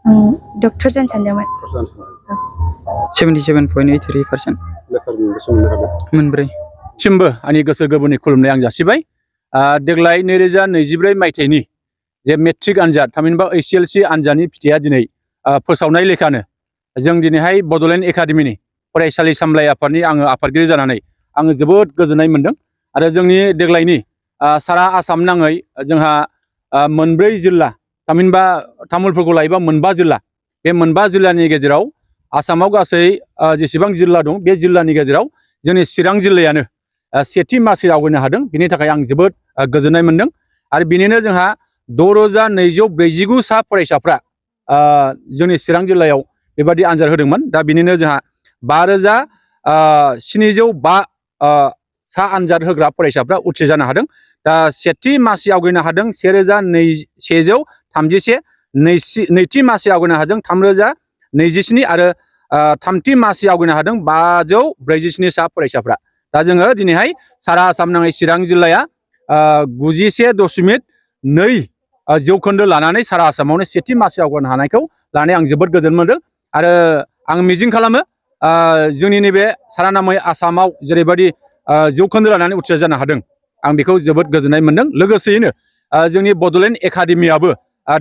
Doctor जानो सानदोंमोन। 77.83%। मोनब्रै। सिमबो आंनि गोसो गोरबोनि खुलुमनाय आं जासिबाय। देग्लाय 2024 मायथाइनि जे मेट्रिक आनजाद थामहिनबा HSLC आनजादनि फिथाइया दिनै फोसावनाय लेखानो जों दिनैहाय बड'लेण्ड एकाडेमिनि फरायसालि सामलाय आफादनि आङो आफादगिरि जानानै आङो जोबोद गोजोननाय मोनदों। आरो जोंनि देग्लायनि सारा आसाम नाङै जोंहा मोनब्रै जिल्ला थामहिनबा तामुलपुरखौ लायोबा मोनबा जिल्ला, बे मोनबा जिल्लानि गेजेराव आसामाव गासै जेसेबां जिल्ला दं बे जिल्लानि गेजेराव जोंनि चिरां जिल्लायानो सेथि मासि आवगायनो हादों। बिनि थाखाय आं जोबोद गोजोननाय मोनदों। आरो बिनिनो जोंहा 6,249 सा फरायसाफ्रा जोंनि चिरां जिल्लायाव बेबादि आनजाद होदोंमोन। दा बिनिनो जोंहा 5,705 सा आनजाद होग्रा फरायसाफ्रा उथ्रिसारनो हादों। दा सेथि मासि आवगायनो हादों 1,131, नैथि मासि आवगायनो हादों 3,027 आरो थामथि मासि आवगायनो हादों 547 सा फरायसाफ्रा। दा जोङो दिनैहाय सारा आसाम नाङै चिरां जिल्लाया 91.2 जौखोन्दो लानानै सारा आसामावनो सेथि मासि आवगायनो हानायखौ लानानै आं जोबोद गोजोन मोनदों। आरो आं मिजिं खालामो जोंनि नैबे सारा नामै आसामाव जेरैबायदि जौखोन्दो लानानै उथ्रिसार जानो हादों आं बेखौ जोबोद गोजोननाय मोनदों। लोगोसेयैनो जोंनि बड'लेण्ड एकाडेमियाबो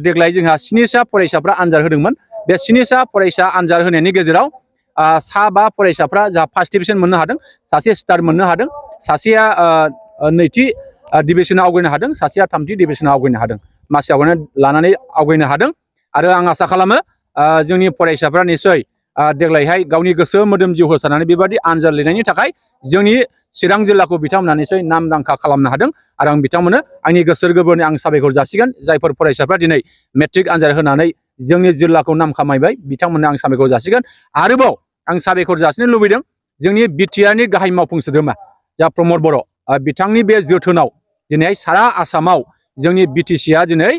देग्लाय जोंहा 7 सा फरायसाफ्रा आनजाद होदोंमोन। बे 7 सा फरायसा आनजाद होनायनि गेजेराव 5 फरायसाफ्रा जोंहा फार्स्ट डिभिजन मोननो हादों, सासे स्टार मोननो हादों, सासेया नैथि डिभिजनाव आवगायनो हादों, सासेया थामथि डिभिजनाव आवगायनो हादों। मासि लानानै आवगायनो हादों। आरो आं आसा खालामो जोंनि फरायसाफ्रा निसय देग्लायहाय गावनि गोसो मोदोम जिउ होसारनानै बेबादि आनजाद लिरनायनि थाखाय जोंनि चिरां जिल्लाखौ बिथांमोना निसय नामदांखा खालामनो हादों। आरो आं बिथांमोननो आंनि गोसो गोरबोनि आं साबायखर जासिगोन। जायफोर फरायसाफ्रा दिनै मेट्रिक आनजाद होनानै जोंनि जिल्लाखौ नाम खामायबाय बिथांमोननो आं साबायखर जासिगोन। आरोबाव आं साबायखर जासिनो लुबैदों जोंनि बिटिआरनि गाहाय मावफुं सोद्रोमा जा प्रमद बर' बिथांनि बे जोथोनाव दिनैहाय सारा आसामाव जोंनि बिटिसिआ दिनै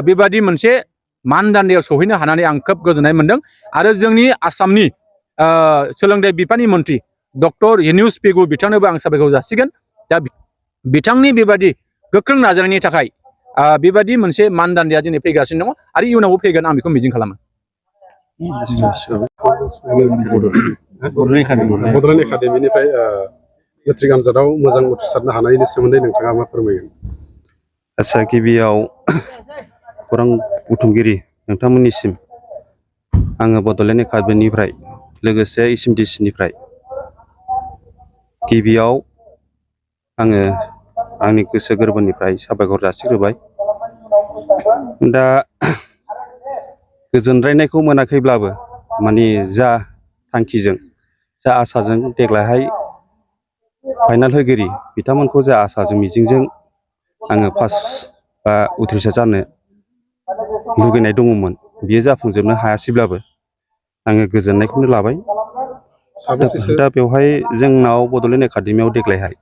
बेबादि मोनसे मानदान्दायाव सौहैनो हानानै आं खोब गोजोननाय मोनदों। आरो जोंनि आसामनि सोलोंथाइ बिफाननि मन्थ्रि डक्टर एनिउस पेगु बिथांनोबो आं साबायखर जासिगोन। दा बिथांनि बेबादि गोख्रों नाजानायनि थाखाय बेबादि मोनसे मानदान्दाया दिनै फैगासिनो दङ आरो इयुनावबो फैगोन आं बेखौ मिजिं खालामो। बड'लेण्ड एकाडेमिनिफ्राय मेट्रिक आनजादाव मोजां उथ्रिसारनो हानायनि सोमोन्दै नोंथाङा मा फोरमायगोन? आच्चा, गिबियाव खौरां बुथुमगिरि नोंथांमोननिसिम आङो बड'लेण्ड एकाडेमिनिफ्राय लोगोसे SMDCनिफ्राय गिबियाव आङो आंनि गोसो गोरबोनिफ्राय साबायखर जासिग्रोबाय। दा गोजोनद्रायनायखौ मोनाखैब्लाबो माने जा थांखिजों जा आसाजों देग्लायहाय फाइनाल होगिरि बिथांमोनखौ जा आसाजों मिजिंजों आङो पास बा उथ्रिसार जानो लुगैनाय दङमोन बियो जाफुंजोबनो हायासैब्लाबो आङो गोजोननायखौनो लाबाय। दा बेवहाय जोंनाव बड'लेण्ड एकाडेमियाव देग्लायहाय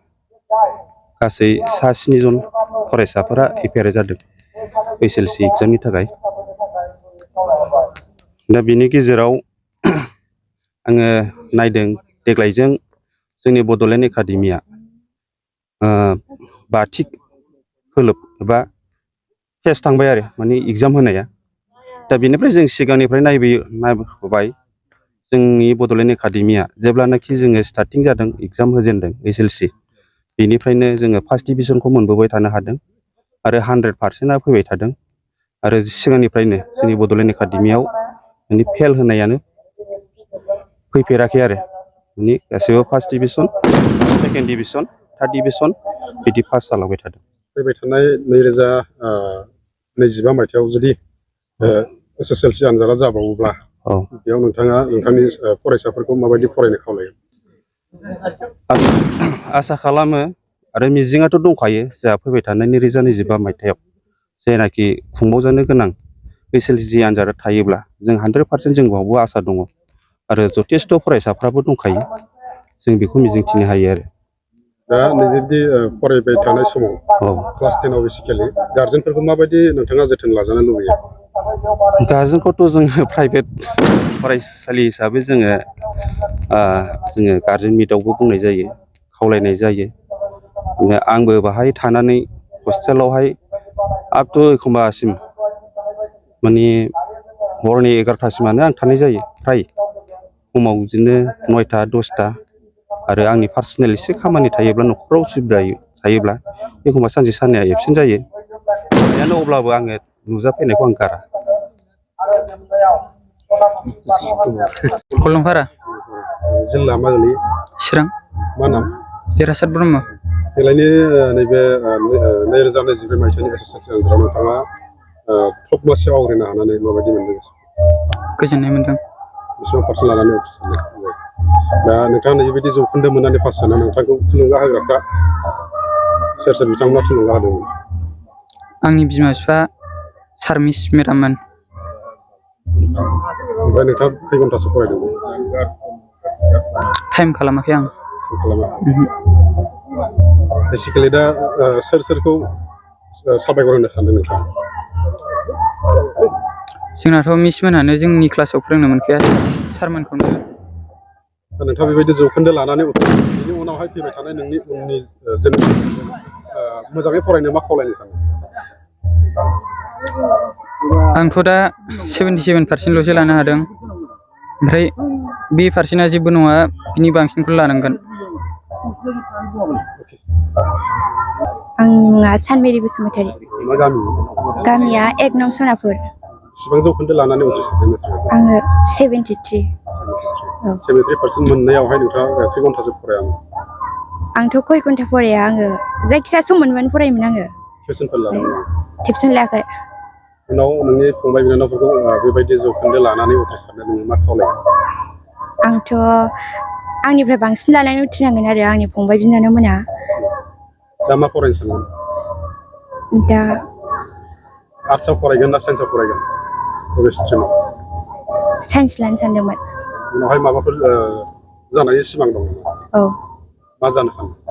गासै 7 जन फरायसाफोरा एपियार जादों HSLC एग्जामनि थाखाय। दा बिनि गेजेराव आङो नायदों देग्लायजों जोंनि बड'लेण्ड एकाडेमिया 5थि खोलोब एबा टेस्ट थांबाय आरो माने एग्जाम होनाया। दा बेनिफ्राय जों सिगांनिफ्राय नायबोबाय जोंनि बड'लेण्ड एकाडेमिया जेब्लानाखि जोङो स्टार्टिं जादों एग्जाम होजेनदों HSLC बेनिफ्रायनो जोङो फार्स्ट डिभिजनखौ मोनबोबाय थानो हादों आरो 100%आ फैबाय थादों। आरो सिगांनिफ्रायनो जोंनि बड'लेण्ड एकाडेमियाव माने फेल होनायानो फैफेराखै आरो माने गासैबो first division, second division, third division बिदि पास जालांबाय थादों। फैबाय थानाय 2025 मायथाइयाव जुदि SSLC आनजादा जाबावोब्ला बेयाव नोंथाङा नोंथांनि फरायसाफोरखौ माबायदि फरायनो खावलायो? आसा खालामो आरो मिजिङाथ' दंखायो जोंहा फैबाय थानाय 2025 मायथाइयाव जायनाखि खुंबावजानो गोनां HSLC आनजादा थायोब्ला जों 100% जों बावबो आसा दङ आरो जथेस्थ' फरायसाफ्राबो दंखायो जों बेखौ मिजिंथिनो हायो आरो। दा नैबेदि फरायबाय थानाय समाव क्लास 10आव बेसिकेलि गार्जेनफोरखौ माबायदि नोंथाङा जोथोन लाजानो लुबैयो? गार्जेनखौथ' जोङो प्राइभेट फरायसालि हिसाबै जोङो गार्जेन मिटआवबो बुंनाय जायो, खावलायनाय जायो। आंबो बाहाय थानानै हस्टेलावहाय आप टु एखमबासिम माने हरनि 11टासिमानो आं थानाय जायो फ्राय समाव बिदिनो 9टा 10टा आरो आंनि पार्सनेल एसे खामानि थायोब्ला न'खराव उसुबिदा थायोब्ला एखमबा सानसे साननैया एबसेन्ट जायो यानो अब्लाबो आङो नुजाफैनायखौ आं गारा कलमपारा जिल्ला मा गोलैयो चिरां मा नाम देरहासात ब्रह्म देग्लायनि नैबे 2025 मायथाइनि एसएसएलसि आनजादाव नोंथाङा टप मासियाव आवग्रिनो हानानै माबायदि मोनदों गोजोननाय मोन्दों बेसेबां पार्सेन्ट लानानै उथ्रिसारनाय दा नोंथाङा नैबेबायदि जौखोन्दो मोननानै पास जाना नोंथांखौ थुलुंगा होग्राफ्रा सोर सोर बिथांमोना थुलुंगा होदोंमोन आंनि बिमा बिफा सार मिस मेडाममोन ओमफ्राय नोंथाङा खै घन्टासो फरायदोंमोन टाइम खालामाखै आं बेसिकेलि दा सोर सोरखौ साबायखर होनो सानदों नोंथाङा जोंनाथ' मिस मोनानो जोंनि क्लासाव फोरोंनो मोनखाया सारमोनखौनो दा नोंथाङा बेबायदि जौखोन्दो लानानै बेनि उनावहाय फैबाय थानाय नोंनि उननि जोनोम मोजाङै फरायनो मा खावलायनो सानो आंथ' दा 77%ल'सो लानो हादों ओमफ्राय बे पार्सेन्टआ जेबो नङा बिनि बांसिनखौ लानांगोन आंनि मुङा सानमेरि बसुमतारी मा गामि गामिया 1 नं सनापुर बेसेबां जौखोन्दो लानानै उथ्रिसारदों मेट्रिकआव आङो 73 73% मोननायावहाय नोंथाङा खै घन्टासो फरायामोन आंथ' खय घन्टा फराया आङो जायखिजाया सम मोनबानो फरायोमोन आङो टिउसनफोर लादोंमोन टिउसन लायाखै उनाव नोंनि फंबाय बिनानावफोरखौ बेबायदि जौखोन्दो लानानै उथ्रिसारनो नोङो मा खावलायो आंथ' आंनिफ्राय बांसिन लानानै उथ्रिनांगोन आरो आंनि फंबाय बिनानावमोना दा मा फरायनो सानगोन दा आर्ट्सआव फरायगोन ना साइन्सआव फरायगोन बबे स्ट्रिमाव साइन्स लानो सानदोंमोन उनावहाय माबाफोर जानायनि सिमां दं नामा औ मा जानो सानदों